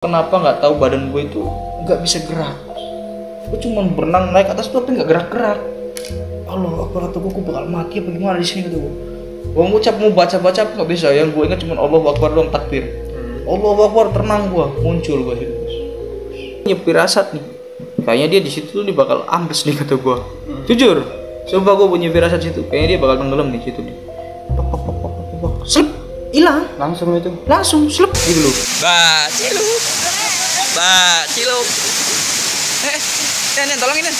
Kenapa nggak tahu badan gue itu nggak bisa gerak. Gue cuma berenang naik atas tuh tapi nggak gerak-gerak. Allah, aku kata gue bakal mati apa gimana di sini gitu gue. Gue ngucap mau baca-baca nggak bisa. Yang gue ingat cuma Allahu Akbar doang, takbir. Allahu Akbar, tenang gue, muncul gue situ. Punya firasat nih. Kayaknya dia di situ tuh dia bakal ambles nih kata gue. Jujur, sumpah gue punya firasat situ. Kayaknya dia bakal tenggelam di situ nih. Slep, hilang. Langsung slep gitu loh. Ciluk. Nen, tolongin Nen.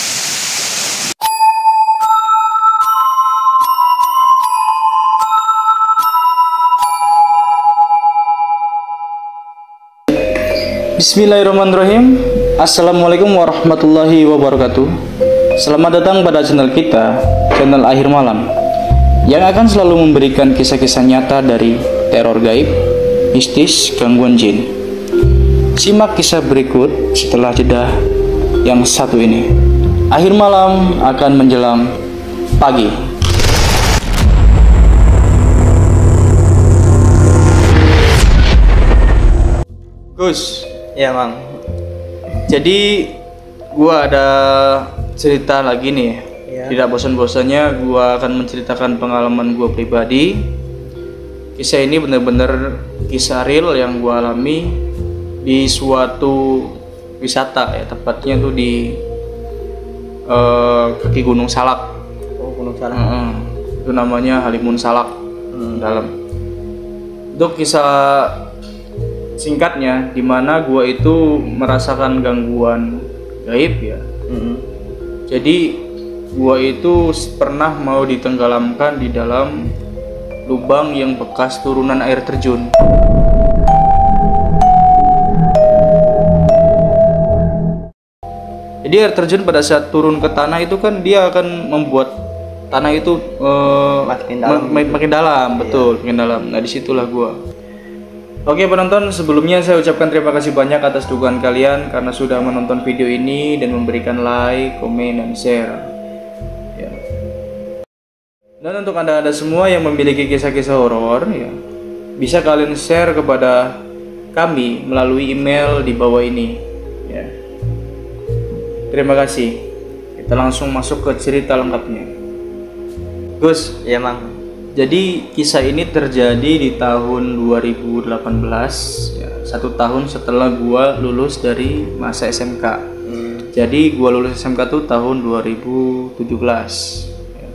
Bismillahirrahmanirrahim. Assalamualaikum warahmatullahi wabarakatuh. Selamat datang pada channel kita, channel Akhir Malam, yang akan selalu memberikan kisah-kisah nyata dari teror gaib, mistis, gangguan jin. Simak kisah berikut setelah jeda yang satu ini. Akhir malam akan menjelang pagi. Gus, Ya Mang. jadi gua ada cerita lagi nih. Ya. Tidak bosan-bosannya gua akan menceritakan pengalaman gua pribadi. Kisah ini benar-benar kisah real yang gua alami di suatu wisata ya, tepatnya tuh di kaki Gunung Salak. Oh, Gunung Salak. Itu namanya Halimun Salak dalam. Itu kisah singkatnya, dimana gua itu merasakan gangguan gaib ya. Jadi gua itu pernah mau ditenggelamkan di dalam lubang yang bekas turunan air terjun. Jadi air terjun pada saat turun ke tanah itu kan dia akan membuat tanah itu makin dalam, betul, makin dalam. Nah disitulah gua. Oke penonton, sebelumnya saya ucapkan terima kasih banyak atas dukungan kalian karena sudah menonton video ini dan memberikan like, komen, dan share. Ya. Dan untuk anda semua yang memiliki kisah-kisah horor, ya, bisa kalian share kepada kami melalui email di bawah ini. Ya. Terima kasih. Kita langsung masuk ke cerita lengkapnya. Gus, Ya Mang. jadi kisah ini terjadi di tahun 2018 ya, 1 tahun setelah gua lulus dari masa SMK. Jadi gua lulus SMK tuh tahun 2017 ya.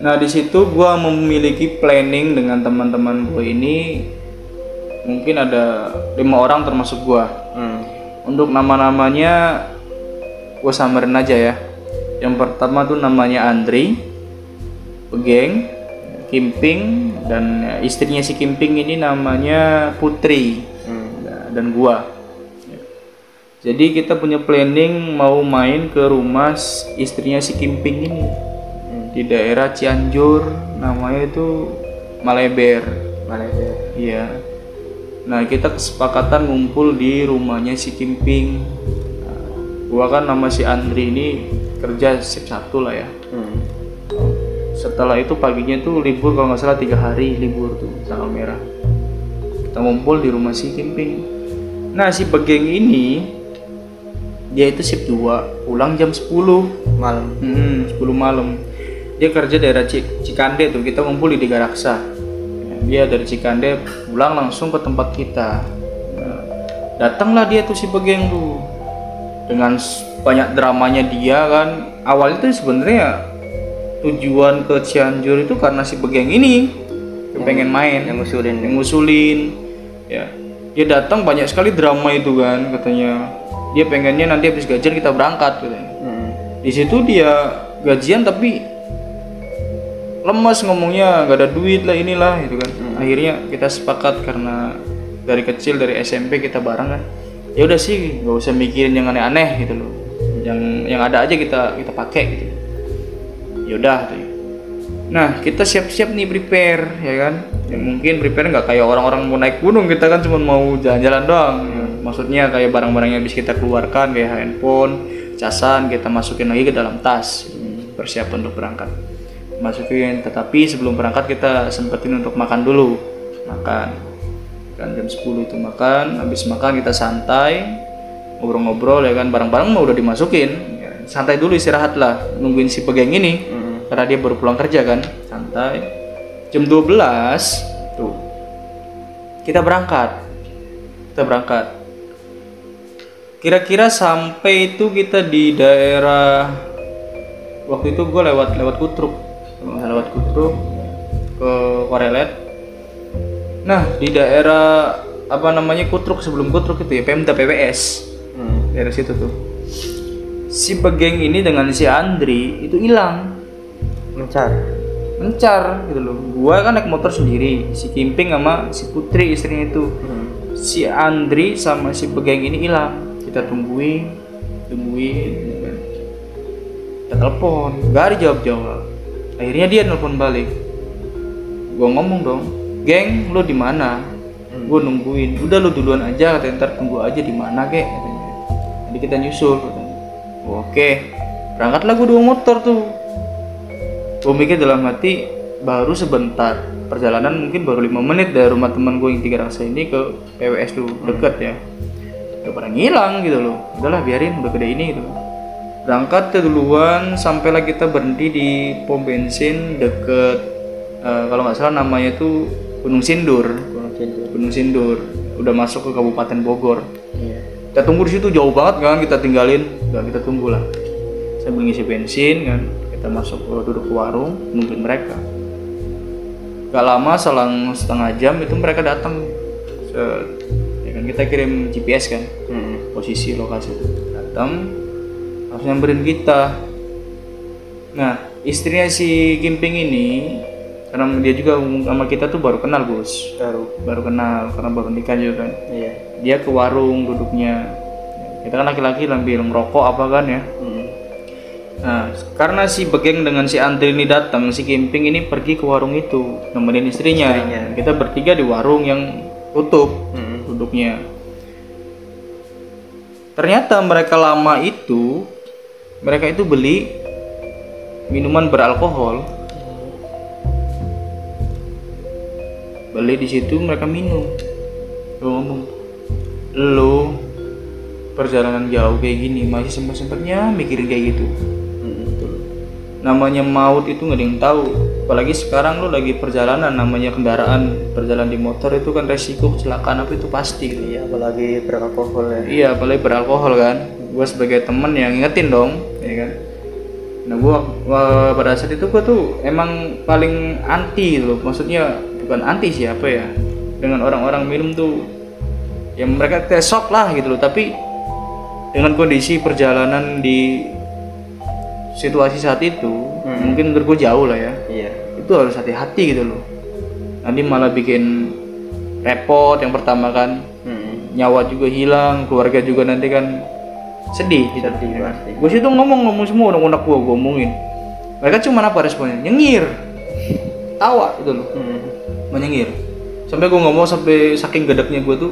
Nah di situ gua memiliki planning dengan teman-teman gua ini, mungkin ada 5 orang termasuk gua. Untuk nama-namanya gua samarin aja ya. Yang pertama tuh namanya Andri, Pegeng, Kimping, dan istrinya si Kimping ini namanya Putri. Dan gua. Jadi kita punya planning mau main ke rumah istrinya si Kimping ini di daerah Cianjur, namanya itu Maleber. Iya. Nah kita kesepakatan ngumpul di rumahnya si Kimping. Nah, gua kan nama si Andri ini kerja shift 1 lah ya. Setelah itu paginya tuh libur, kalau nggak salah 3 hari libur tuh tanggal merah. Kita ngumpul di rumah si Kimping. Nah si Pegeng ini dia itu shift 2, pulang jam 10 Malam. 10 malam. Dia kerja daerah Cikande tuh, kita ngumpul di Tiga Raksa. Dia dari Cikande pulang langsung ke tempat kita. Nah, datanglah dia tuh si Pegeng tuh dengan banyak dramanya dia kan. Awalnya tuh sebenarnya tujuan ke Cianjur itu karena si Pegeng ini pengen main, yang ngusulin ya. Dia datang banyak sekali drama itu kan, katanya dia pengennya nanti habis gajian kita berangkat katanya. Di situ dia gajian tapi lemas ngomongnya, nggak ada duit lah inilah itu kan. Akhirnya kita sepakat karena dari kecil dari SMP kita bareng kan, ya udah sih nggak usah mikirin yang aneh-aneh gitu loh, yang ada aja kita pakai gitu. Yaudah tuh. Nah kita siap-siap nih prepare ya kan. Ya, mungkin prepare nggak kayak orang-orang mau naik gunung, kita kan cuma mau jalan-jalan doang ya. Maksudnya kayak barang-barang yang bisa kita keluarkan kayak handphone, casan kita masukin lagi ke dalam tas, persiapan untuk berangkat masukin. Tetapi sebelum berangkat kita sempetin untuk makan dulu. kan jam 10 itu makan. Habis makan kita santai, ngobrol-ngobrol ya kan, barang-barang mau udah dimasukin ya, santai dulu, istirahat lah, nungguin si Pegeng ini karena dia baru pulang kerja kan, santai. Jam 12 tuh kita berangkat. Kira-kira sampai itu kita di daerah, waktu itu gue lewat Kutruk ke Korelet. Nah di daerah apa namanya Kutruk, sebelum Kutruk itu ya Pemda PWS, daerah situ tuh si Pegeng ini dengan si Andri itu hilang, mencar gitu loh. Gua kan naik motor sendiri, si Kimping sama si Putri istrinya itu. Si Andri sama si Pegeng ini hilang. Kita tungguin ya kan. Kita telepon, gak dijawab. Akhirnya dia nelpon balik. Gua ngomong dong, "Geng, lu di mana?" Gua nungguin. "Udah lu duluan aja, katanya, ntar tunggu aja di mana, kek," katanya. Jadi kita nyusul katanya. Oke, berangkatlah gua 2 motor tuh. Gue mikir dalam hati, baru sebentar perjalanan, mungkin baru 5 menit dari rumah teman gue yang 3 raksa ini ke PWS tuh, deket ya. Udah pada ngilang gitu loh. Udahlah biarin, udah gede ini gitu. Berangkat ke duluan, sampailah kita berhenti di pom bensin deket kalau nggak salah namanya tuh Gunung Sindur. Udah masuk ke Kabupaten Bogor. Kita tunggu di situ, jauh banget kan, kita tinggalin. Udah kita tunggulah. Saya ngisi bensin kan. Kita masuk duduk ke warung, nungguin mereka. Gak lama, selang setengah jam itu mereka datang. Ya kan, kita kirim GPS kan, posisi lokasi itu. Datang, harus nyamperin kita. Nah, istrinya si Kimping ini, karena dia juga sama kita tuh baru kenal Gus. Baru kenal, karena baru nikah juga kan. Iya. Dia ke warung duduknya. Kita kan laki-laki sambil ngerokok apa kan ya. Nah, karena si Pegeng dengan si Andri ini datang, si Kimping ini pergi ke warung itu nemenin istrinya. Kita bertiga di warung yang tutup duduknya. Ternyata mereka itu beli minuman beralkohol. Beli di situ, mereka minum. Gue ngomong, "Lu perjalanan jauh kayak gini masih sempet-sempetnya mikirin kayak gitu." Namanya maut itu nggak ada yang tahu, apalagi sekarang lu lagi perjalanan, namanya kendaraan berjalan di motor itu kan resiko kecelakaan apa itu pasti gitu. Iya, apalagi beralkohol ya. Iya, apalagi beralkohol kan. Gue sebagai temen yang ngingetin dong, ya kan. Nah gue pada saat itu gue tuh emang paling anti loh, maksudnya bukan anti sih apa ya, dengan orang-orang minum tuh yang mereka tesok lah gitu loh. Tapi dengan kondisi perjalanan di situasi saat itu, mungkin menurut gue jauh lah ya. Iya. Itu harus hati-hati gitu loh. Nanti malah bikin repot yang pertama kan. Nyawa juga hilang, keluarga juga nanti kan sedih. Pasti. Gue situ ngomong semua unek-unek gue ngomongin. Mereka cuma apa responnya? Nyengir, tawa gitu loh. Menyengir. Sampai gue ngomong sampai saking gedeknya gue tuh,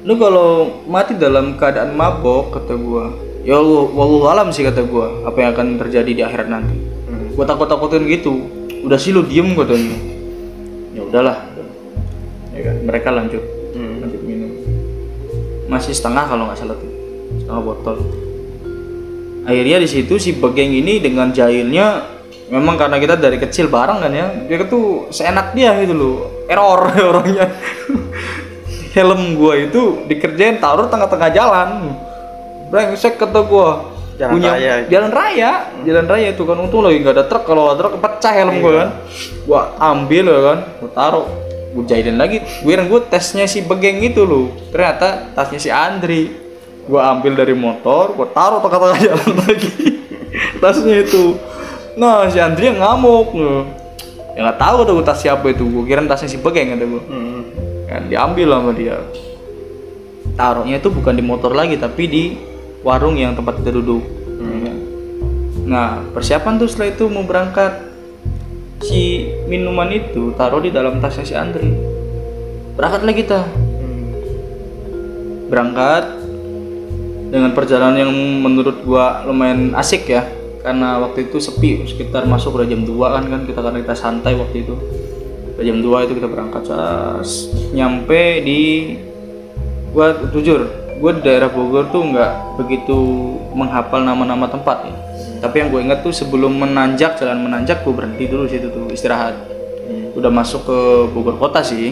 "Lu kalau mati dalam keadaan mabok," kata gue, "ya wallahu alam sih," kata gue, "apa yang akan terjadi di akhirat nanti." Gue takut-takutin gitu. "Udah sih lu diem," katanya. Ya udahlah. Ya kan, mereka lanjut minum. Masih setengah kalau nggak salah tuh, setengah botol. Akhirnya di situ si Pegeng ini dengan jahilnya, memang karena kita dari kecil bareng kan ya, dia tuh seenak dia gitu loh, error orangnya. Helm gua itu dikerjain taruh tengah-tengah jalan. Brengsek kata gua. Jalan raya itu kan, untung lagi nggak ada truk, kalau ada truk pecah helm gua kan. Gua ambil ya kan, gua taruh, gua jahilin lagi. Gua tesnya si Pegeng itu loh, ternyata tasnya si Andri. Gua ambil dari motor, gua taruh tengah-tengah jalan lagi. Tasnya itu. Nah si Andri yang ngamuk loh. Ya nggak tahu tuh tas siapa itu, gua kira tasnya si Pegeng kata gua. Kan diambil sama dia. Taruhnya itu bukan di motor lagi, tapi di warung yang tempat kita duduk. Nah persiapan tuh setelah itu mau berangkat, si minuman itu taruh di dalam tasnya si Andri. Berangkatlah kita. Berangkat dengan perjalanan yang menurut gua lumayan asik ya, karena waktu itu sepi, sekitar masuk udah jam 2 kan kita karena kita santai waktu itu. Jam 2 itu kita berangkat. Nyampe di, gua jujur, gua di daerah Bogor tuh nggak begitu menghafal nama-nama tempat ya. Tapi yang gue ingat tuh sebelum jalan menanjak, gue berhenti dulu situ tuh istirahat. Udah masuk ke Bogor kota sih,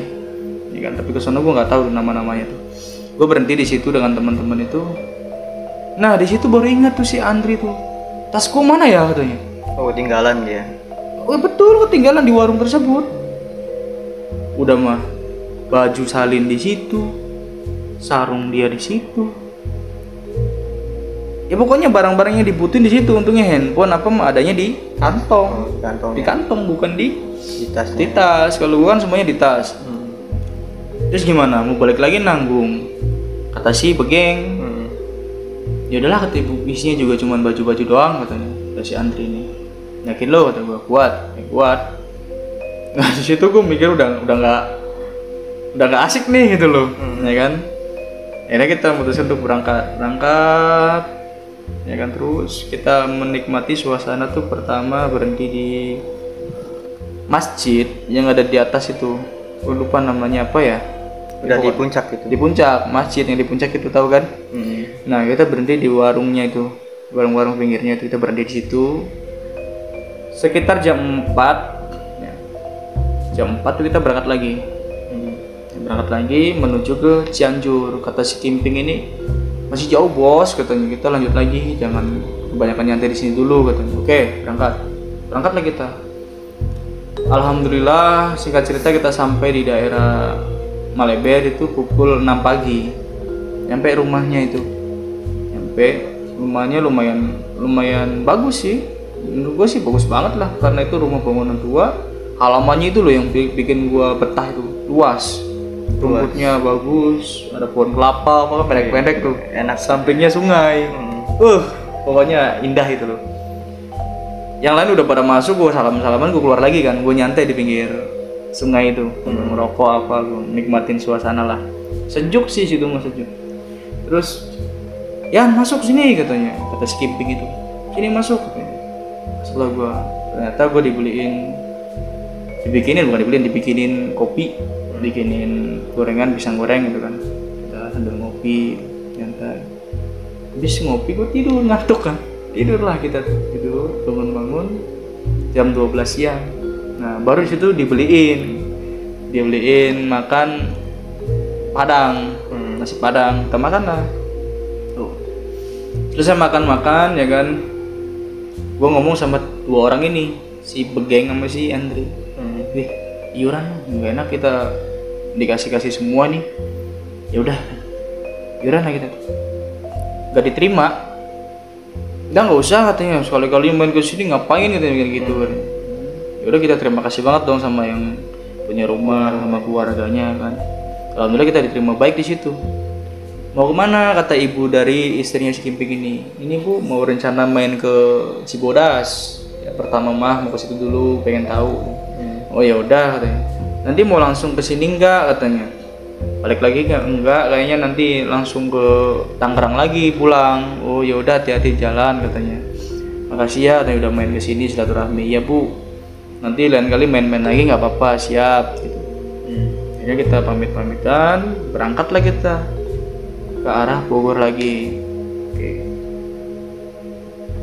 ya kan. Tapi kesana gue nggak tahu nama-namanya tuh. Gue berhenti di situ dengan teman-teman itu. Nah di situ baru ingat tuh si Andri tuh, tasku mana ya katanya. Oh, ketinggalan dia. Oh betul, ketinggalan di warung tersebut. Udah mah baju salin di situ, sarung dia di situ. Ya pokoknya barang-barangnya dibutuhin di situ. Untungnya handphone apa mah adanya di kantong. Kantong. Di kantong bukan di tas. Di tas. Kalau gua kan semuanya di tas. Terus gimana? Mau balik lagi nanggung. Kata si Begeng. Ya udahlah, kata ibu, isinya juga cuma baju-baju doang katanya. Kata si Andri ini. Yakin lo, kata gua. Kuat. Ya kuat. Nah di situ gua mikir udah nggak asik nih gitu loh. Ya kan? Akhirnya kita memutuskan untuk berangkat, ya kan. Terus kita menikmati suasana tuh. Pertama berhenti di masjid yang ada di atas itu, gue lupa namanya apa ya. Udah di puncak itu. Di puncak, masjid yang di puncak itu, tahu kan? Nah kita berhenti di warungnya itu, warung-warung pinggirnya itu. Kita berhenti di situ sekitar jam 4 ya. Jam 4 tuh kita berangkat lagi. Menuju ke Cianjur. Kata si Kimping ini, masih jauh bos katanya, kita lanjut lagi, jangan kebanyakan nyantai di sini dulu katanya. Oke, berangkatlah kita. Alhamdulillah, singkat cerita kita sampai di daerah Maleber itu pukul 6 pagi. Nyampe rumahnya itu. Rumahnya lumayan bagus sih. Menurut gue sih bagus banget lah, karena itu rumah bangunan tua. Halamannya itu loh yang bikin gua betah itu, luas. Rumputnya bagus, ada pohon kelapa, apa pendek-pendek tuh, enak. Sampingnya sungai, pokoknya indah itu loh. Yang lain udah pada masuk, gue salaman, gue keluar lagi kan, gue nyantai di pinggir sungai itu, ngerokok apa, gue nikmatin suasana lah. Sejuk sih situ, mah sejuk. Terus, ya masuk sini katanya, kata si Kimping itu, sini masuk. Setelah gue, ternyata gue dibikinin kopi. Bikinin gorengan, pisang goreng gitu kan. Kita sambil ngopi, nyantai. Habis ngopi gue tidur, ngantuk kan. Tidurlah kita tuh, tidur, bangun jam 12 siang. Nah, baru disitu dibeliin makan Padang, nasi Padang. Kita makan lah. Tuh. Terus saya makan ya kan. Gue ngomong sama dua orang ini, si Begeng sama si Andri. Iuran nggak enak kita dikasih semua nih. Ya udah, iuran lah kita. Gak diterima. Nggak usah katanya, sekali-kali main ke sini ngapain gitu kan. Ya udah, kita terima kasih banget dong sama yang punya rumah, sama keluarganya kan. Alhamdulillah kita diterima baik di situ. Mau kemana, kata ibu dari istrinya si Kimping ini. Ini bu mau rencana main ke Cibodas. Ya, pertama mah mau ke situ dulu, pengen tahu. Oh ya udah katanya. Nanti mau langsung ke sini enggak katanya. Balik lagi enggak, kayaknya nanti langsung ke Tangerang lagi pulang. Oh ya udah, hati-hati jalan katanya. Makasih ya, katanya udah main ke sini silaturahmi. Ya bu, nanti lain kali main-main lagi nggak apa-apa, siap gitu. Akhirnya kita pamitan, berangkatlah kita ke arah Bogor lagi. Oke.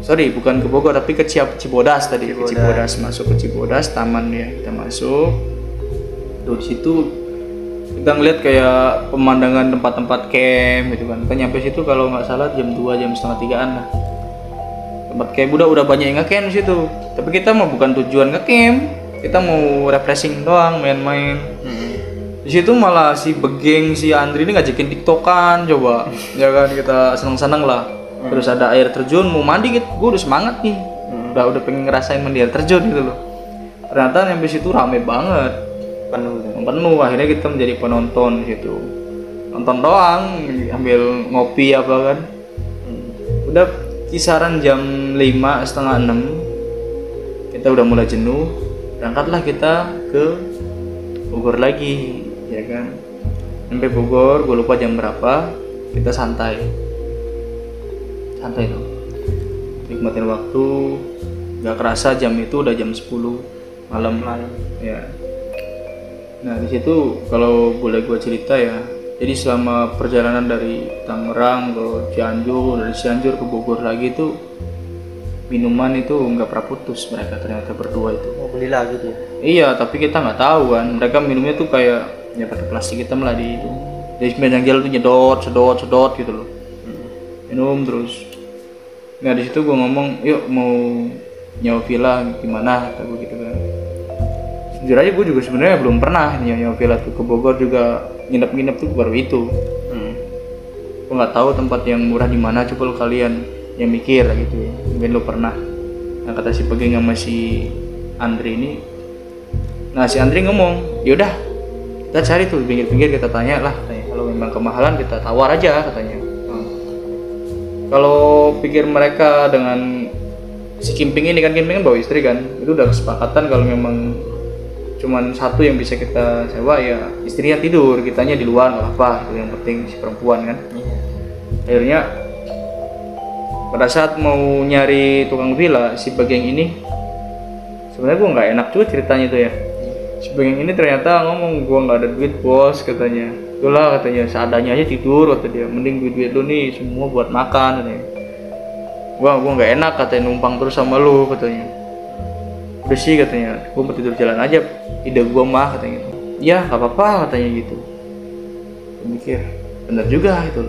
Sorry, bukan ke Bogor tapi ke Cibodas tadi. Ke Cibodas, masuk ke Cibodas, taman ya, kita masuk. Tuh di situ kita ngeliat kayak pemandangan tempat-tempat camp gitu kan. Kita nyampe situ kalau nggak salah jam 2, jam setengah 3-an lah. Tempat camp udah banyak yang nge-camp di situ. Tapi kita mau bukan tujuan nge-camp, kita mau refreshing doang, main-main. Di situ malah si Begeng, si Andri ini ngajakin tiktokan coba. Ya kan, kita seneng-seneng lah. Terus ada air terjun, mau mandi gitu, gue udah semangat nih. Udah pengen ngerasain mandi air terjun gitu loh. Ternyata nyampe situ rame banget, penuh. Akhirnya kita menjadi penonton di situ. Nonton doang, ambil ngopi apa kan. Udah kisaran jam 5, setengah 6 kita udah mulai jenuh. Berangkatlah kita ke Bogor lagi, ya kan. Sampai Bogor, gue lupa jam berapa. Kita santai tuh, nikmatin waktu. Gak kerasa jam itu udah jam 10 malam ya. Nah di situ kalau boleh gue cerita ya, jadi selama perjalanan dari Tangerang ke Cianjur, dari Cianjur ke Bogor lagi itu minuman itu nggak pernah putus mereka ternyata berdua itu. Mau beli lagi tuh. Iya, tapi kita nggak tahu kan, mereka minumnya tuh kayak ya pakai plastik hitam lah di itu. Dari sepanjang jalan tuh sedot gitu loh. Minum terus. Nah di situ gue ngomong, yuk mau nyewa villa gimana, kata gue gitu kan. Jujur aja gue juga sebenarnya belum pernah nyewa villa tuh, ke Bogor juga nginep tuh baru itu. Gue nggak tahu tempat yang murah di mana, coba lo kalian yang mikir lah gitu ya, mungkin lo pernah. Nah kata si Pegeng sama si Andri ini, nah si Andri ngomong, yaudah kita cari tuh pinggir-pinggir, kita tanya lah, kalau memang kemahalan kita tawar aja katanya. Kalau pikir mereka dengan si Kimping ini kan, Kimping kan bawa istri kan, itu udah kesepakatan kalau memang cuman satu yang bisa kita sewa ya istrinya tidur, kitanya di luar nggak apa, itu yang penting si perempuan kan. Akhirnya pada saat mau nyari tukang villa, si Bageng ini sebenarnya gue nggak enak juga ceritanya tuh ya. Si Bageng ini ternyata ngomong, gue nggak ada duit bos katanya. Itulah katanya, seadanya aja tidur kata dia, mending duit lu nih semua buat makan katanya. Gua nggak enak katanya numpang terus sama lu katanya. Udah sih katanya, gue mau tidur jalan aja, ide gue mah katanya gitu. Ya nggak apa-apa katanya gitu. Gue mikir bener juga itu.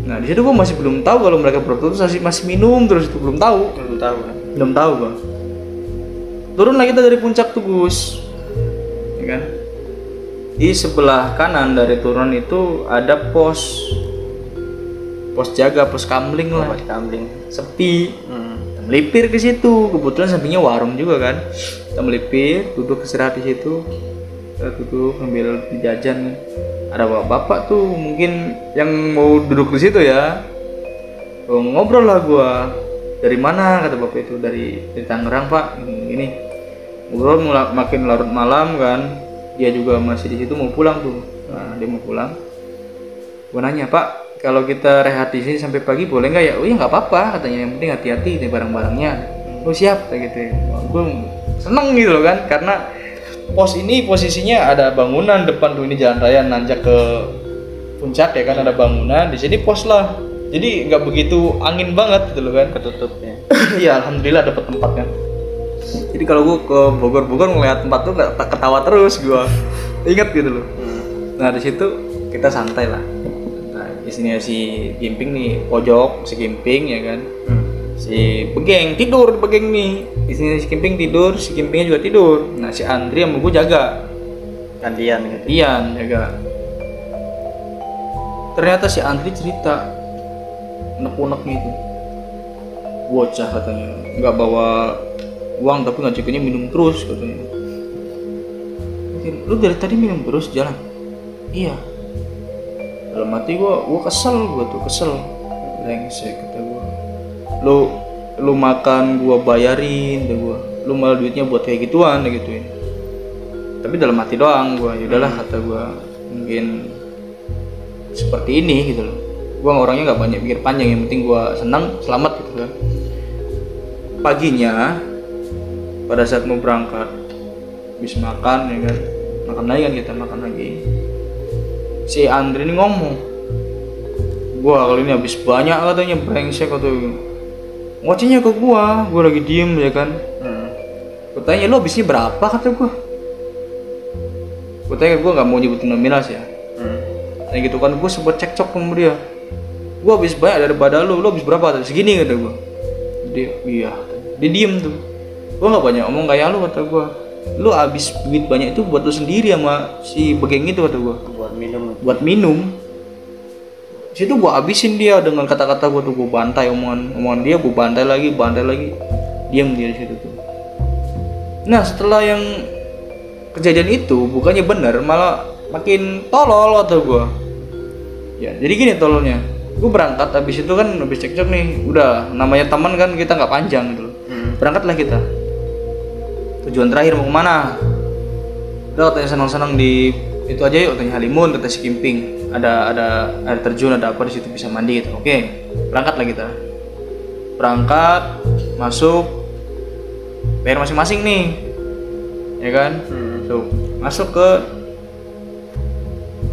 Nah di situ gue masih belum tahu kalau mereka berputus, masih minum terus itu, belum tahu gue. Turun lagi kita dari puncak tuh Gus, ya kan? Di sebelah kanan dari turun itu ada pos jaga, pos kamling lah. Pos kamling. Sepi. Kita melipir ke situ, kebetulan sampingnya warung juga kan. Kita melipir, duduk istirahat di situ. Kita duduk sambil jajan. Ada bapak tuh mungkin yang mau duduk di situ ya. Ngobrol lah gua. Dari mana kata bapak itu? Dari Tangerang pak. Ini ngobrol makin larut malam kan. Dia juga masih di situ mau pulang tuh. Nah dia mau pulang. Gua nanya pak, kalau kita rehat di sini sampai pagi boleh nggak ya? Oh ya nggak apa-apa katanya, yang penting hati-hati nih barang-barangnya. Oh siap kayak gitu. Gue seneng gitu loh kan, karena pos ini posisinya ada bangunan depan tuh, ini jalan raya nanjak ke puncak ya kan, ada bangunan di sini pos lah. Jadi nggak begitu angin banget gitu loh kan. Ketutup ya. Iya alhamdulillah dapat tempat kan. Jadi kalau gue ke Bogor ngeliat tempat tuh nggak ketawa terus gue. Ingat gitu loh. Nah di situ kita santai lah. Nah di sini si Gimping nih pojok, si Gimping ya kan. Si Begeng tidur, Begeng nih di sini, si Kimping tidur, si Kimpingnya juga tidur. Nah si Andri sama gue jaga, gantian gitu. Jaga. Ternyata si Andri cerita unek-unek gitu, bocah katanya nggak bawa uang tapi ngajakinnya minum terus katanya. Lu dari tadi minum terus jalan? Iya. Dalam hati gue kesel, brengsek kata gue. Lu makan gua bayarin deh gua, lu malah duitnya buat kayak gituan gituin. Tapi dalam hati doang gua, yaudahlah kata gua, mungkin seperti ini gitu loh. Gua orangnya nggak banyak pikir panjang, yang penting gua senang selamat gitu kan. Paginya pada saat mau berangkat habis makan ya kan, kita makan lagi, si Andri ini ngomong, gua kali ini habis banyak katanya, brengsek katanya. Ngocehnya ke gua lagi diem ya kan. Gua tanya, lo habisnya berapa kata gua. Gua tanya, gua nggak mau nyebutin nominal sih ya. Kayak gitu kan, gua sempat cekcok sama dia. Gua habis banyak daripada lo habis berapa? Kata segini kata gua. Dia iya. Dia diem tuh. Gua nggak banyak omong kayak lo kata gua. Lo habis duit banyak itu buat lo sendiri sama si Begeng itu kata gua. Buat minum. Situ gua habisin dia dengan kata-kata gua tuh, gua bantai omongan dia, gua bantai lagi, diam dia di situ tuh. Nah setelah yang kejadian itu bukannya benar, malah makin tolol atau gua. Ya jadi gini tololnya, gua berangkat habis itu kan, habis cekcok nih, udah namanya teman kan kita nggak panjang gitu. Berangkatlah kita. Tujuan terakhir mau kemana? Udah katanya senang-senang di itu aja yuk, katanya Halimun, kata si Kimping. Ada air terjun, ada apa di situ bisa mandi gitu. Oke, berangkatlah kita. Berangkat, masuk, bayar masing-masing nih, ya ya kan. Tuh masuk ke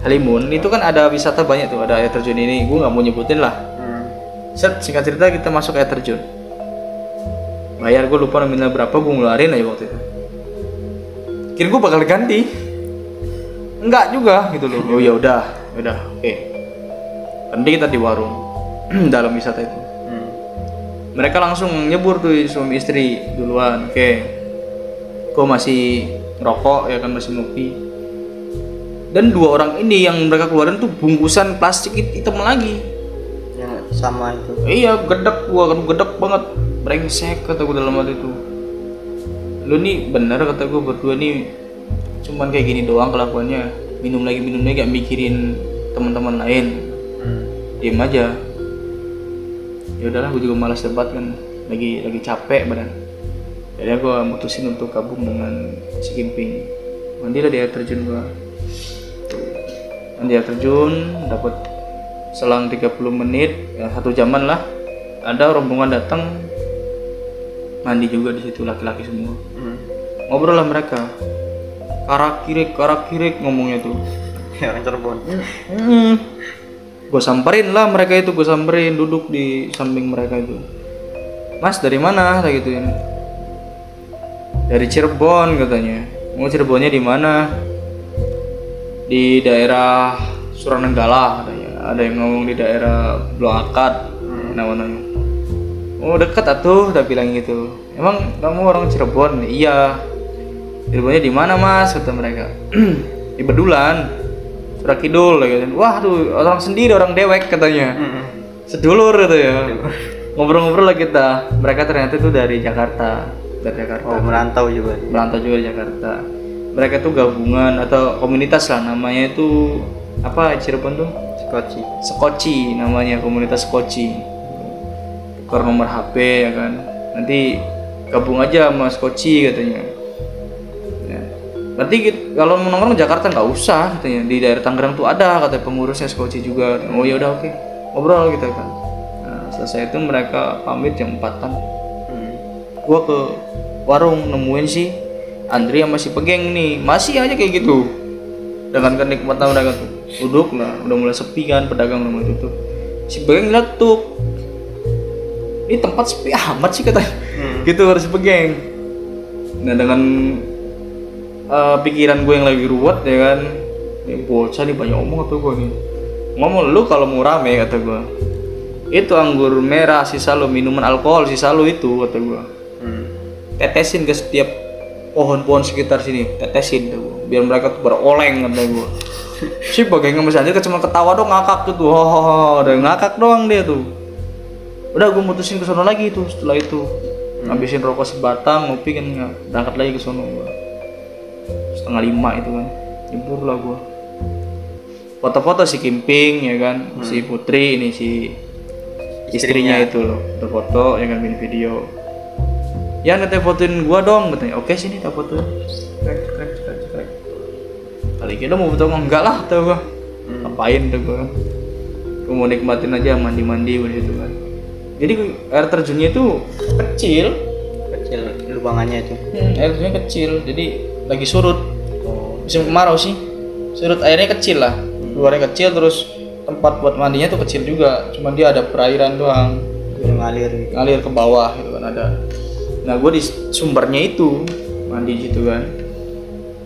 Halimun itu kan ada wisata banyak tuh, ada air terjun ini, gue nggak mau nyebutin lah. Singkat cerita kita masuk air terjun, bayar gue lupa nominal berapa, gue ngeluarin aja waktu itu. Kira gue bakal ganti, enggak juga gitu loh. Oh ya udah, oke. Nanti kita di warung dalam wisata itu. Mereka langsung nyebur tuh suami istri duluan, oke. Gue masih ngerokok ya kan, masih ngopi. Dan dua orang ini yang mereka keluarin tuh bungkusan plastik hitam lagi. Yang sama itu. Iya, gedek gua kan, gedek banget. Brengsek kata gua dalam hati itu. Lu nih bener kata gua, berdua nih cuman kayak gini doang kelakuannya. Minum lagi gak mikirin teman-teman lain. Diem aja. Ya udahlah, gua juga malas debat kan. Lagi capek badan. Jadi gua mutusin untuk gabung dengan si Kimping. Mandi lah di air terjun gua. Dia terjun, dapat selang 30 menit, ya 1 jaman lah. Ada rombongan datang, mandi juga di situ, laki-laki semua. Ngobrol lah mereka, karak kirik ngomongnya tuh. Ya, orang Cirebon. Gue samperin lah mereka itu, gue samperin duduk di samping mereka itu. Mas dari mana? Kayak gitu ini. Dari Cirebon katanya. Mau Cirebonnya di mana? Di daerah Suranenggala katanya. Ada yang ngomong di daerah Blok Akad namanya. Oh dekat atuh, udah bilang gitu. Emang kamu orang Cirebon? Iya. Cirebonnya di mana mas? Kata mereka. Di Bedulan, Surat Kidul gitu. Wah tuh orang sendiri, orang dewek katanya. Sedulur katanya. Ngobrol-ngobrol lah kita. Mereka ternyata itu dari Jakarta. Oh merantau juga. Merantau juga di Jakarta. Mereka tuh gabungan atau komunitas lah, namanya itu apa Cirebon tuh? Skoci namanya, komunitas Skoci. Tukar nomor HP ya kan, nanti gabung aja sama Skoci katanya. Ya. Nanti kalau mau nongkrong Jakarta nggak usah katanya, di daerah Tangerang tuh ada kata pengurusnya Skoci juga. Oh ya udah oke. Ngobrol gitu kan. Nah, selesai itu mereka pamit jam 4-an. Gua ke warung nemuin sih Andri sama si Pegeng nih, masih aja kayak gitu. Dengan kenikmatan mereka tuh duduk lah, udah mulai sepi kan, pedagang udah mulai tutup. Si Pegeng lihat tuh, ini tempat sepi amat sih katanya. Gitu harus si Pegeng. Nah dengan pikiran gue yang lagi ruwet ya kan, ini bocah nih banyak omong atau gue nih. Ngomong lu kalau mau rame kata gue. Itu anggur merah sisa lu, minuman alkohol sisa lu itu kata gue. Tetesin ke setiap pohon-pohon sekitar sini, tetesin tuh biar mereka tuh beroleng kata gue. Si Pegeng sama si Andri cuma ketawa dong, ngakak tuh. Udah ngakak doang dia tuh. Udah gue mutusin ke sono lagi tuh setelah itu. Ngabisin rokok sebatang, ngopi kan, berangkat lagi ke sono gue. 4:30 itu kan. Libur lah gue. Foto-foto si Kimping ya kan, si Putri ini si istrinya itu loh. Foto ya kan, bikin video. Ya nanti fotoin gua dong katanya. Oke sini tak foto. Krek. Kali kita mau foto enggak lah tuh gua. Ngapain tuh gua? Gua mau nikmatin aja mandi-mandi gitu kan. Jadi air terjunnya itu kecil lubangannya itu. Air terjunnya kecil. Jadi lagi surut. Musim kemarau sih. Surut airnya kecil lah. Luarnya kecil, terus tempat buat mandinya tuh kecil juga. Cuman dia ada perairan doang. Ngalir ke bawah gitu kan ada. Nah gue di sumbernya itu mandi gitu kan.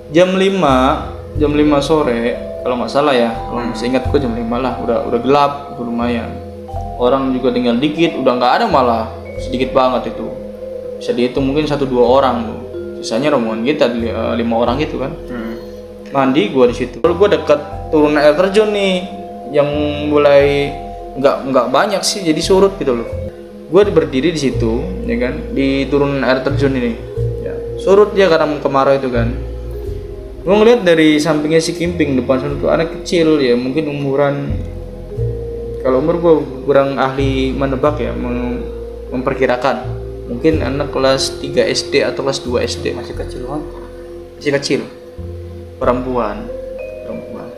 Jam 5 sore kalau nggak salah ya, kalau masih ingat gue jam 5 lah, udah gelap, lumayan. Orang juga tinggal dikit, udah nggak ada malah, sedikit banget itu. Bisa dihitung mungkin 1-2 orang tuh. Sisanya rombongan kita 5 orang gitu kan. Mandi gue di situ. Lalu gue dekat turunan air terjun nih, yang mulai nggak banyak sih, jadi surut gitu loh. Gue berdiri di situ, ya kan, di turunan air terjun ini. Ya, surut dia karena kemarau itu kan. Gue ngeliat dari sampingnya si Kimping depan sana tuh anak kecil ya, mungkin umuran, kalau umur gue kurang ahli menebak ya, memperkirakan mungkin anak kelas 3 SD atau kelas 2 SD. Masih kecil banget. Masih kecil. Perempuan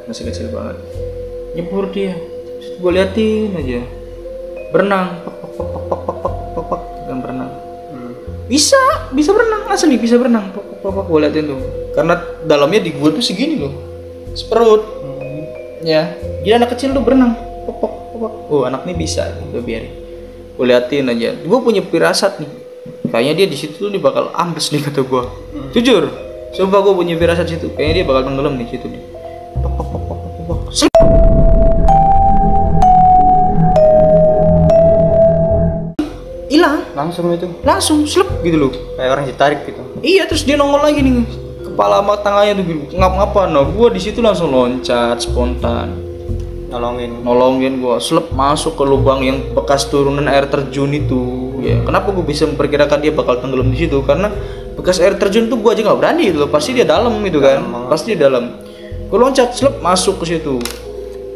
masih kecil banget. Nyebur dia. Gue liatin aja. Berenang. Dan berenang. Bisa berenang, asli bisa berenang. Apa gue liatin tuh, karena dalamnya di gue tuh segini loh, seperut. Ya, dia anak kecil tuh berenang. Oh anak ini bisa, gue biarin. Gue liatin aja. Gue punya firasat nih, kayaknya dia di situ tuh dia bakal ambes nih kata gue. Jujur, sumpah gue punya firasat situ, kayaknya dia bakal tenggelam di situ nih. Hilang langsung slep gitu loh, kayak orang ditarik gitu. iya. Terus dia nongol lagi nih, kepala sama tangannya tuh gitu, ngapa-ngapa. Nah gue di situ langsung loncat spontan, nolongin gue, slep masuk ke lubang yang bekas turunan air terjun itu. Ya kenapa gue bisa memperkirakan dia bakal tenggelam di situ, karena bekas air terjun tuh gue aja nggak berani gitu loh, pasti dia dalam gitu kan, pasti dia dalam. Gue loncat slep masuk ke situ,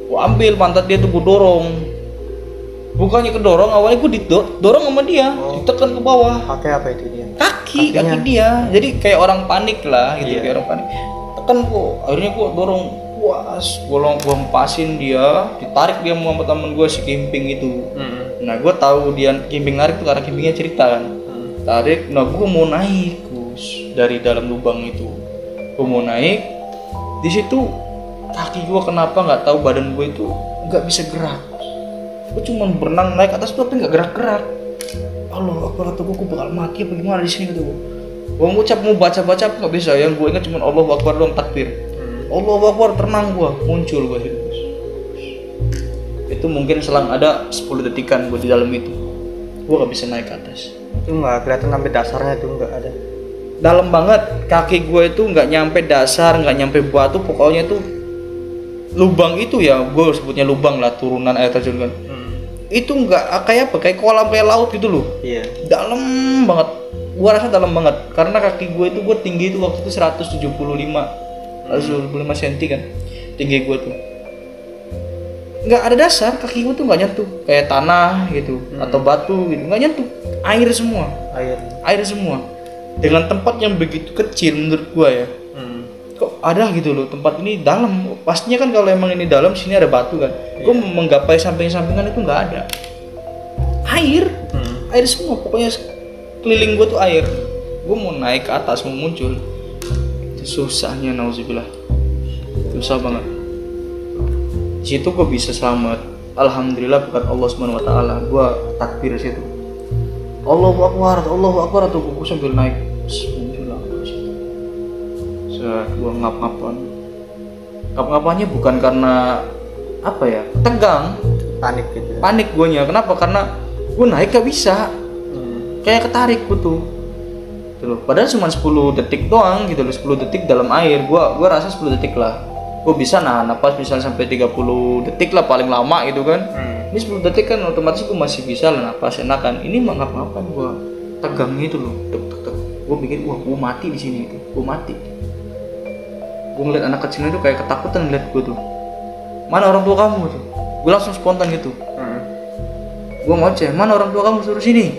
gue ambil pantat dia tuh, gue dorong. Bukannya kedorong, awalnya gue didorong sama dia, ditekan ke bawah. Pakai apa itu dia? Kaki dia. Jadi kayak orang panik lah gitu, kayak orang panik. Tekan gue, akhirnya gue dorong, puas, gue hempasin dia, ditarik dia sama temen gue si Kimping itu. Nah gue tahu dia Kimping narik tuh karena Kimpingnya cerita kan. Tarik, nah gue mau naik Gus dari dalam lubang itu. Gue mau naik, di situ kaki gue kenapa nggak tahu, badan gue itu nggak bisa gerak. Gue cuma berenang naik atas tuh tapi nggak gerak-gerak. Allah, aku kata gue bakal mati apa gimana di sini gitu. Gue ngucap mau baca nggak bisa, yang gue ingat cuma Allahu Akbar doang, takbir. Allahu Akbar, tenang gue, muncul gue situ. Itu mungkin selang ada 10 detikan gue di dalam itu. Gue nggak bisa naik ke atas. Itu nggak kelihatan sampai dasarnya, itu nggak ada. Dalam banget, kaki gue itu nggak nyampe dasar, nggak nyampe batu, pokoknya tuh lubang itu ya, gue sebutnya lubang lah, turunan air terjun kan. Itu nggak kayak apa, kayak kolam, kayak laut gitu loh. Iya. Dalam banget, gue rasa dalam banget, karena kaki gue itu, gue tinggi itu waktu itu 175 cm kan, tinggi gue tuh. Nggak ada dasar, kaki gue tuh nggak nyentuh kayak tanah gitu atau batu gitu, nggak nyentuh, air semua. Dengan tempat yang begitu kecil menurut gue ya. Kok ada gitu loh, tempat ini dalam. Pastinya kan kalau emang ini dalam, sini ada batu kan. Gue menggapai samping-sampingan itu nggak ada. Air semua, pokoknya keliling gue tuh air. Gue mau naik ke atas, mau muncul, itu susahnya, nauzubillah, susah banget. Di situ gue bisa selamat, alhamdulillah berkat Allah Subhanahu Wa Taala. Gue takbir situ, Allahu Akbar, atau gue sambil naik. Gue ngap-ngapannya bukan karena apa ya, tegang, panik gitu. Panik guanya, kenapa? Karena gue naik gak bisa, kayak ketarik gitu loh. Padahal cuma 10 detik doang gitu loh, 10 detik dalam air. Gue rasa 10 detik lah, gue bisa nahan napas misalnya sampai 30 detik lah paling lama gitu kan. Ini 10 detik kan otomatis gue masih bisa lah napas enakan. Ini mah ngap-ngapan gue tegang gitu loh, tek. Gue pikir wah gue mati di sini itu, gue mati. Gue ngeliat anak kecilnya itu kayak ketakutan ngeliat gue tuh. Mana orang tua kamu tuh? Gue langsung spontan gitu. Gue ngoceh, mana orang tua kamu, suruh sini.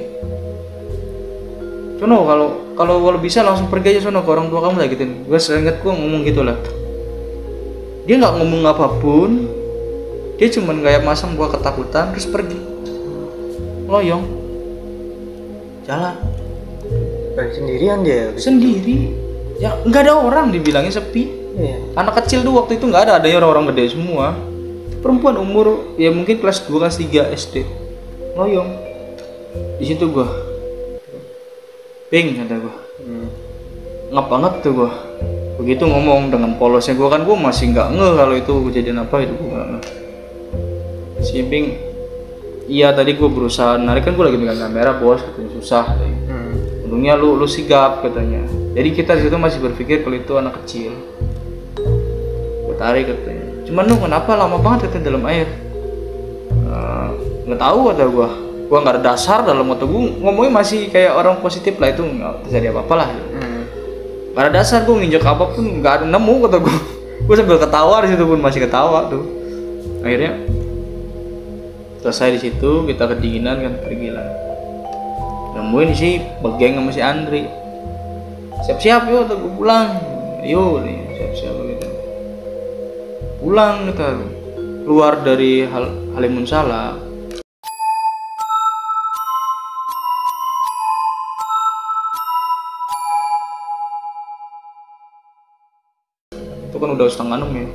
Sono, kalau bisa langsung pergi aja sono ke orang tua kamu lah gituin. Gue seinget gue ngomong gitu lah. Dia nggak ngomong apapun, dia cuman kayak masang gue ketakutan terus pergi. Loyong, jalan. Sendirian dia. Sendiri. Ya nggak ada orang, dibilangnya sepi. Iya. Anak kecil tuh waktu itu nggak ada, adanya orang-orang gede semua. Perempuan umur ya mungkin kelas 2 kelas 3 SD. Loyong. Di situ gua. Ping kata gua. Ngap banget tuh gua. Begitu ngomong dengan polosnya gua, kan gua masih nggak ngeh kalau itu kejadian apa, itu gua nggak ngeh. Si Ping, iya tadi gua berusaha narik, kan gua lagi pegang kamera bos, katanya susah. Untungnya lu sigap katanya. Jadi kita di situ masih berpikir kalau itu anak kecil. Gue tarik katanya. Cuman lu kenapa lama banget katanya dalam air? Nggak tahu kata gue. Gue nggak ada dasar dalam otak gue. Ngomongnya masih kayak orang positif lah, itu nggak terjadi apa-apa lah. Nggak ada dasar, gue nginjak apapun nggak ada nemu kata gue. Gue sambil ketawa di situ pun masih ketawa tuh. Akhirnya selesai di situ, kita kedinginan kan, pergi lah. Nemuin si Begeng sama si Andri. Siap-siap yuk, kita pulang. Yuk nih, siap-siap gitu. Pulang kita, keluar dari Halimunsalak. itu kan udah setengah 6 ya.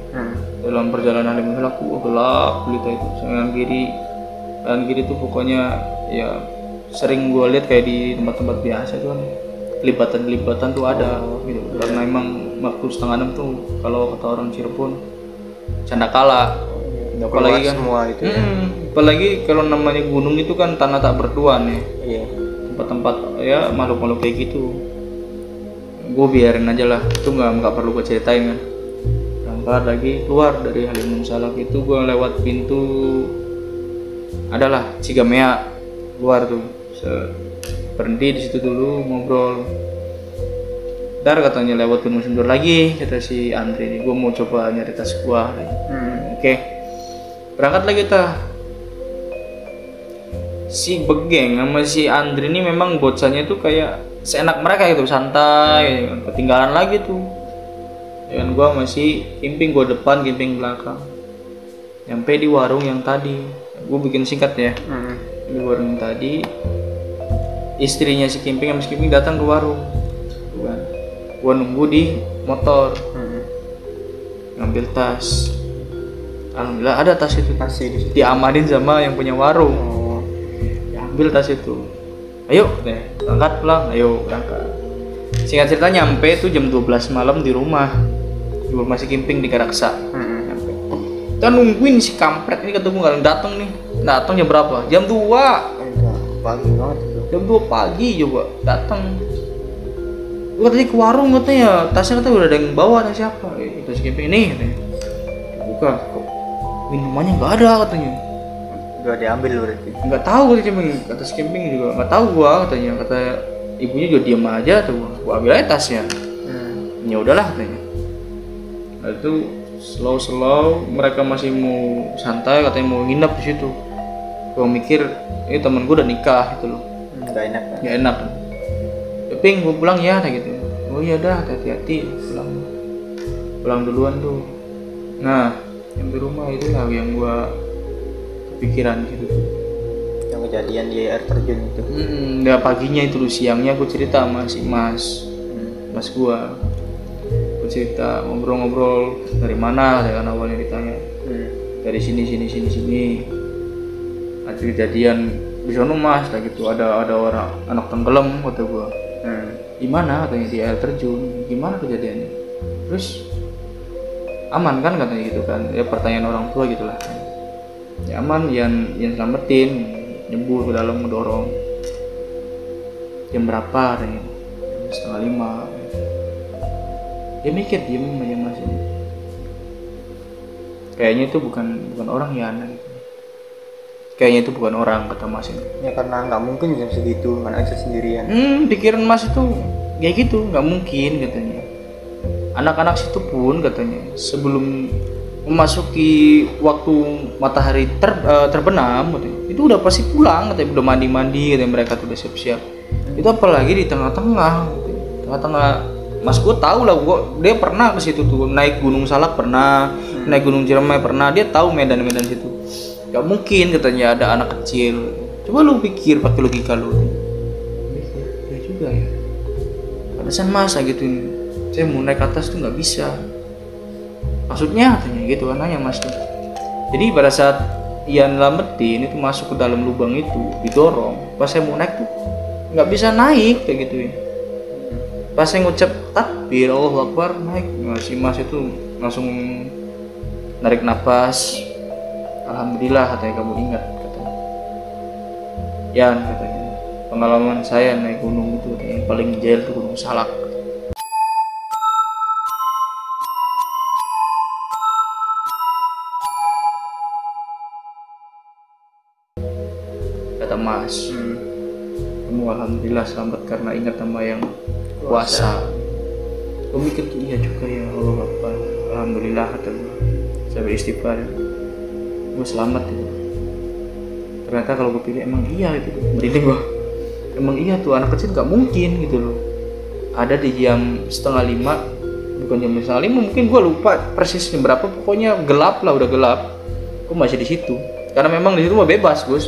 Dalam perjalanan dari Misal aku gelap gulita itu kanan kiri tuh pokoknya ya sering gue lihat kayak di tempat-tempat biasa tuh kan kelibatan tuh ada gitu. Karena emang waktu setengah 6 tuh kalau kata orang Cirebon canda kala. Apalagi kan semua itu ya. Apalagi kalau namanya gunung itu kan tanah tak bertuan ya. Iya. Tempat-tempat ya makhluk-makhluk kayak gitu. Gue biarin aja lah, itu nggak perlu gue ceritain kan. Berangkat lagi keluar dari Halim Salak itu gue lewat pintu adalah Cigamea, keluar tuh berhenti di situ dulu ngobrol. Ntar katanya lewat Gunung Sindur lagi, kata si Andri nih, gue mau coba nyari tas gue. Oke. Berangkat lagi tah. Si Begeng sama si Andri ini memang bocahnya tuh kayak seenak mereka gitu, santai, ketinggalan lagi tuh. Dan gua masih kimping, gua depan, kimping belakang. Nyampe di warung yang tadi, gua bikin singkat ya. Di warung yang tadi, istrinya si Kimping sama si Kimping datang ke warung. Bukan. Gua nunggu di motor, ngambil tas. Alhamdulillah ada tas itu, masih diamanin sama yang punya warung. Ambil tas itu, ayo deh berangkat pulang, ayo berangkat. Singkat cerita nyampe tuh jam 12 malam di rumah si Kimping di Garaksa. Nyampe kita nungguin si kampret ini ketemu kalian datang jam berapa? Jam 2 pagi banget itu. Jam 2 pagi coba datang. Gua tadi ke warung katanya tasnya katanya udah ada yang bawa, tas siapa? Itu si Kimping ini katanya. Buka kok minumannya nggak ada katanya. Udah diambil loh berarti. Nggak tahu kata si Kimping juga nggak tahu gua katanya, kata ibunya juga diam aja tuh, gua ambil aja tasnya. Ya udahlah katanya. Nah itu slow mereka masih mau santai, katanya mau nginep di situ. Gua mikir ini temen gua udah nikah gitu loh. Nggak enak kan? Nggak enak. Ping gua pulang ya kayak gitu. Oh iya dah, hati-hati pulang duluan tuh. Nah yang di rumah itu lah yang gua pikiran gitu tuh, yang kejadian di air terjun itu. Ya paginya itu loh, siangnya aku cerita sama si mas gua cerita, ngobrol dari mana kan awalnya ditanya. Dari sini ada kejadian di sana mas kayak gitu, ada orang anak tenggelam kata gua. Di mana katanya, di air terjun. Gimana kejadiannya? Terus aman kan katanya gitu kan, ya pertanyaan orang tua gitulah. Ya aman, yang selamatin nyebur ke dalam ngedorong. Jam berapa katanya? Jam 4:30. Dia mikir diem aja masih. Kayaknya itu bukan orang ya anak. Kayaknya itu bukan orang kata mas ini. Ya karena nggak mungkin jam segitu kan aja sendirian. Pikiran mas itu kayak gitu, nggak mungkin katanya. Anak-anak situ pun katanya sebelum memasuki waktu matahari terbenam katanya, itu udah pasti pulang katanya, udah mandi katanya, mereka tuh udah siap-siap. Itu apalagi di tengah-tengah mas gue tahu lah, dia pernah ke situ tuh, naik Gunung Salak pernah, naik Gunung Ciremai pernah, dia tahu medan-medan situ. Gak mungkin katanya ada anak kecil. Coba lu pikir pakai logika lu. Ya juga ya. Alasan masa gitu, saya mau naik ke atas tuh nggak bisa. Maksudnya katanya gitu kan, nanya mas tuh. Jadi pada saat Ian lambetin itu masuk ke dalam lubang itu, didorong. Pas saya mau naik tuh nggak bisa naik kayak gitu ya. Pas saya ngucap takbir Allahu Akbar, naik. Nah, si mas itu langsung narik napas. Alhamdulillah katanya, kamu ingat katanya. Yan katanya, pengalaman saya naik gunung itu yang paling jahil itu Gunung Salak. Kata mas, kamu alhamdulillah selamat karena ingat sama yang kuasa. Gue mikir tuh iya juga ya, Allah Akbar, alhamdulillah kata gue. Saya beristighfar, gue selamat gitu. Ternyata kalau gue pilih emang iya gitu, merinding gue. Emang iya tuh anak kecil gak mungkin gitu loh. Ada di jam 4:30, bukan jam 5:30, mungkin gue lupa persisnya berapa, pokoknya gelap lah, udah gelap. Gue masih di situ, karena memang di situ mah bebas Gus.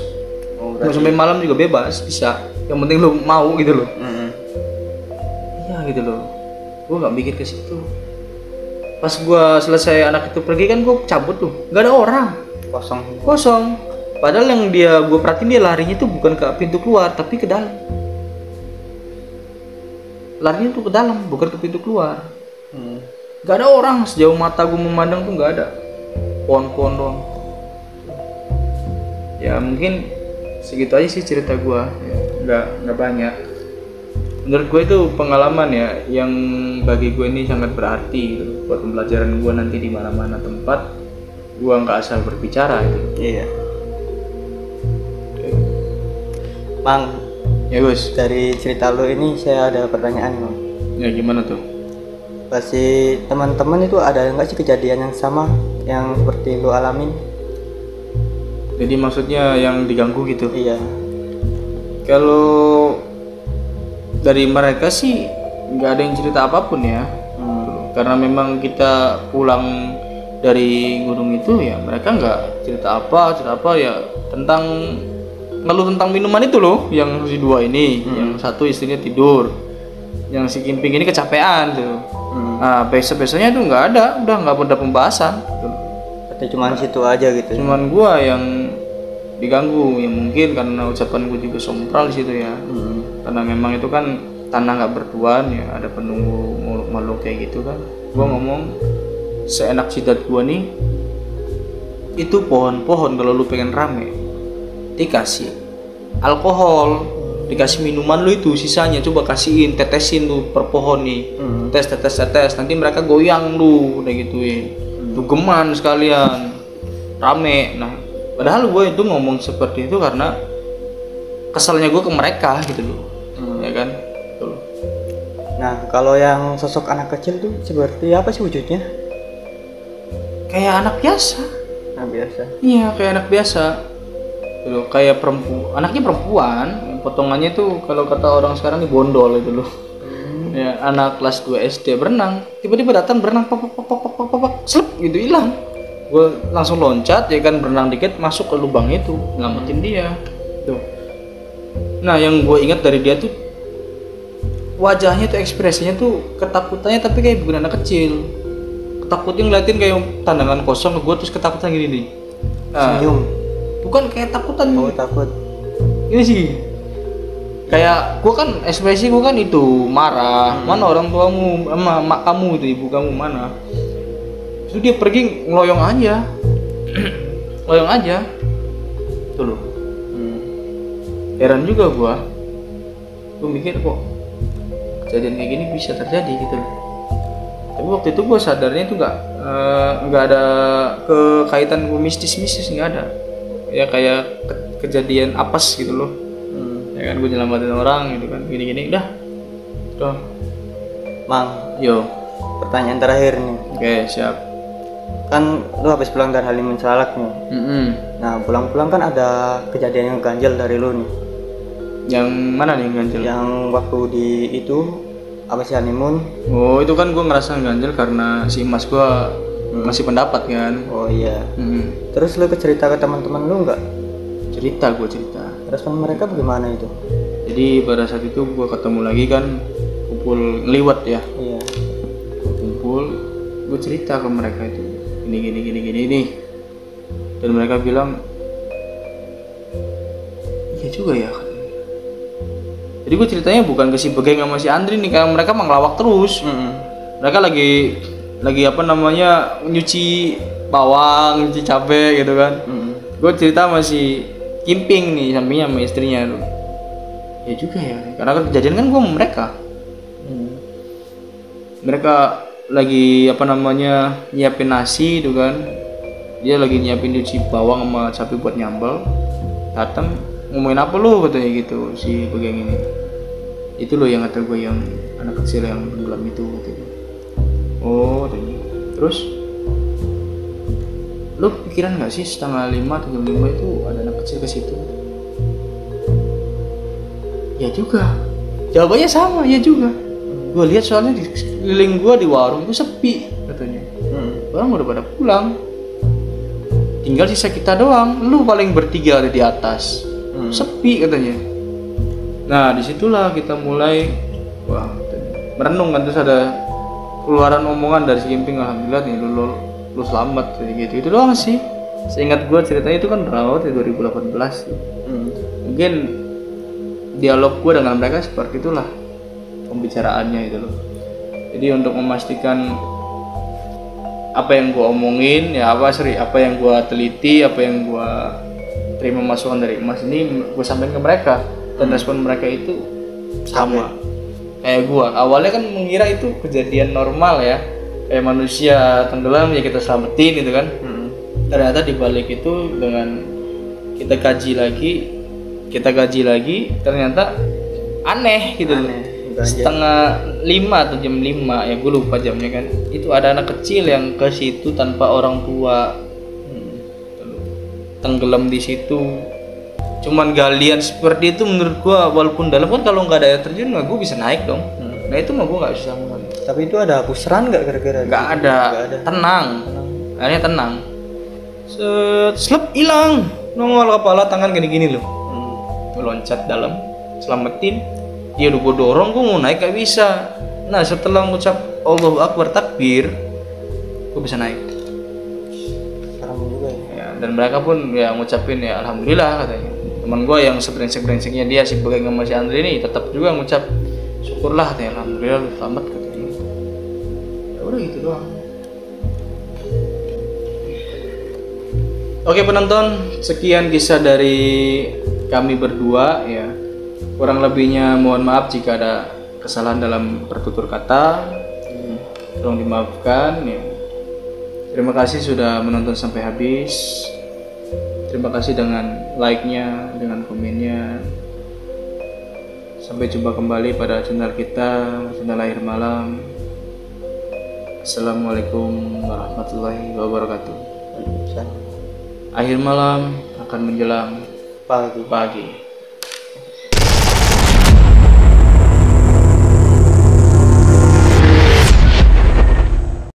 Mau sampai malam juga bebas, bisa. Yang penting lu mau gitu loh. Iya gitu loh. Gue nggak mikir ke situ. Pas gua selesai anak itu pergi kan gua cabut tuh, nggak ada orang, kosong. Padahal yang gua perhatiin dia larinya tuh bukan ke pintu keluar tapi ke dalam. Larinya tuh ke dalam, bukan ke pintu keluar. Nggak ada orang, sejauh mata gua memandang tuh nggak ada, pohon-pohon doang. Ya mungkin segitu aja sih cerita gua, ya, nggak banyak. Menurut gue itu pengalaman ya yang bagi gue ini sangat berarti gitu, buat pembelajaran gue nanti di mana-mana tempat gue nggak asal berbicara gitu. Iya. Bang, Ya Gus, dari cerita lu ini saya ada pertanyaan Bang. ya gimana tuh? Pasti teman-teman itu ada nggak sih kejadian yang sama yang seperti lu alamin? Jadi maksudnya yang diganggu gitu? Iya. Kalau dari mereka sih nggak ada yang cerita apapun ya, karena memang kita pulang dari gunung itu ya mereka nggak cerita apa ya tentang ngeluh tentang minuman itu loh, yang si dua ini, yang satu istrinya tidur, yang si Kimping ini kecapean tuh. Nah besok-besoknya itu nggak ada, udah nggak ada pembahasan. Berarti cuma situ aja gitu. Cuman gua yang diganggu ya, mungkin karena ucapan gua juga sompral di situ ya. Karena memang itu kan tanah nggak bertuan ya, ada penunggu makhluk kayak gitu kan. Gua ngomong seenak jidat gua nih, itu pohon-pohon kalau lu pengen rame dikasih alkohol, dikasih minuman lu itu sisanya coba kasihin, tetesin lu per pohon nih, tes nanti mereka goyang lu udah gituin, tuh geman sekalian rame. Nah padahal gue itu ngomong seperti itu karena kesalnya gue ke mereka gitu loh, ya kan. Tuh. Nah kalau yang sosok anak kecil tuh seperti apa sih wujudnya? Kayak anak biasa. Nah biasa. Iya kayak anak biasa. Tuh, kayak anaknya perempuan, potongannya tuh kalau kata orang sekarang nih bondol itu loh. Ya, anak kelas 2 SD berenang, tiba-tiba datang berenang pop slep gitu hilang. Gue langsung loncat ya kan, berenang dikit masuk ke lubang itu, ngamatin dia. Tuh. Nah, yang gue ingat dari dia tuh wajahnya tuh ekspresinya tuh ketakutannya tapi kayak bukan anak kecil. Ketakutnya ngeliatin kayak tandangan kosong ke gue terus ketakutan gini nih. Nah, Senyum. bukan kayak takutan. Oh takut. Ini sih kayak gua kan ekspresi gua kan itu marah, mana orang tuamu sama mak kamu itu, ibu kamu mana. Itu dia pergi ngeloyong aja. Ngeloyong aja. Tuh loh. Heran juga gua mikir kok kejadian kayak gini bisa terjadi gitu loh. Tapi waktu itu gua sadarnya itu nggak ada kekaitan gua mistis nggak ada. Ya kayak kejadian apes gitu loh. Ya kan gue nyelamatin orang gitu kan, gini udah tuh. Mang, Yo, pertanyaan terakhir nih. oke siap. Kan lu habis pulang dari Halimun Salak nih. Nah pulang-pulang kan ada kejadian yang ganjil dari lu nih. Yang mana nih yang ganjil? Yang waktu di itu apa sih Halimun? Oh itu kan gue ngerasa ganjil karena si mas gue masih pendapat kan. Oh iya. Terus lu cerita ke teman-teman lu nggak? Cerita. Respon mereka bagaimana itu? Jadi pada saat itu gue ketemu lagi kan, kumpul ngeliwat ya. Iya. Kumpul, gue cerita ke mereka itu gini. Dan mereka bilang, iya juga ya. Jadi gue ceritanya bukan ke si Begeng sama si Andri nih, karena mereka mah ngelawak terus. Mereka lagi apa namanya nyuci bawang, nyuci cabe gitu kan. Gue cerita sama si Kimping nih sampingnya sama istrinya tuh. Ya juga ya, karena kan kejadian kan gue sama mereka. Mereka lagi apa namanya nyiapin nasi gitu kan. Dia lagi nyiapin nyuci bawang sama cabai buat nyambel. Datang ngomongin apa lu katanya gitu si Begeng ini. Itu loh yang kata gue yang anak kecil yang tenggelam itu katanya. Oh, terus lu pikiran nggak sih setengah 5 atau jam 5 itu ada anak kecil ke situ? Ya juga. Jawabannya sama, ya juga. Gue lihat soalnya di keliling gue di warung itu sepi katanya. Orang udah pada pulang. Tinggal sisa kita doang. Lu paling bertiga ada di atas. Sepi katanya. Nah disitulah kita mulai wah merenung kan, terus ada keluaran omongan dari si Gimping, alhamdulillah nih lu selamat kayak gitu. Itu doang sih. Seingat gue ceritanya itu kan berawal dari 2018 tuh. Mungkin dialog gue dengan mereka seperti itulah pembicaraannya itu loh. Jadi untuk memastikan apa yang gue omongin ya apa yang gue teliti, apa yang gue terima masukan dari Mas ini gue sampaikan ke mereka, dan respon mereka itu sama kayak gue. Awalnya kan mengira itu kejadian normal ya, kayak manusia tenggelam ya kita selamatin gitu kan. Ternyata dibalik itu dengan kita kaji lagi ternyata aneh gitu loh. Setengah 5 atau jam 5 ya gue lupa jamnya kan, itu ada anak kecil yang ke situ tanpa orang tua, tenggelam di situ. Cuman galian seperti itu menurut gue walaupun dalam kan, kalau nggak ada air terjun mah gue bisa naik dong. Nah itu mah gue nggak bisa sama. Tapi itu ada pusaran nggak gara-gara? Nggak ada. Tenang. Akhirnya tenang. Slep hilang, nongol kepala tangan gini-gini loh. Meloncat dalam, selamatin. Dia udah gue dorong, gue mau naik gak bisa. Nah setelah mengucap Allahu Akbar takbir, gue bisa naik. Serem juga ya. Dan mereka pun ya ngucapin ya alhamdulillah katanya. Teman gue yang sebrengsek-brengseknya dia si Bageng sama si Andre ini tetap juga ngucap syukurlah katanya, alhamdulillah lu selamat katanya. Ya udah gitu doang. Oke penonton, sekian kisah dari kami berdua ya. Kurang lebihnya mohon maaf jika ada kesalahan dalam bertutur kata. Tolong dimaafkan ya. Terima kasih sudah menonton sampai habis. Terima kasih dengan like-nya, dengan komennya. Sampai jumpa kembali pada channel kita, channel Akhir Malam. Assalamualaikum warahmatullahi wabarakatuh. Akhir malam akan menjelang pagi.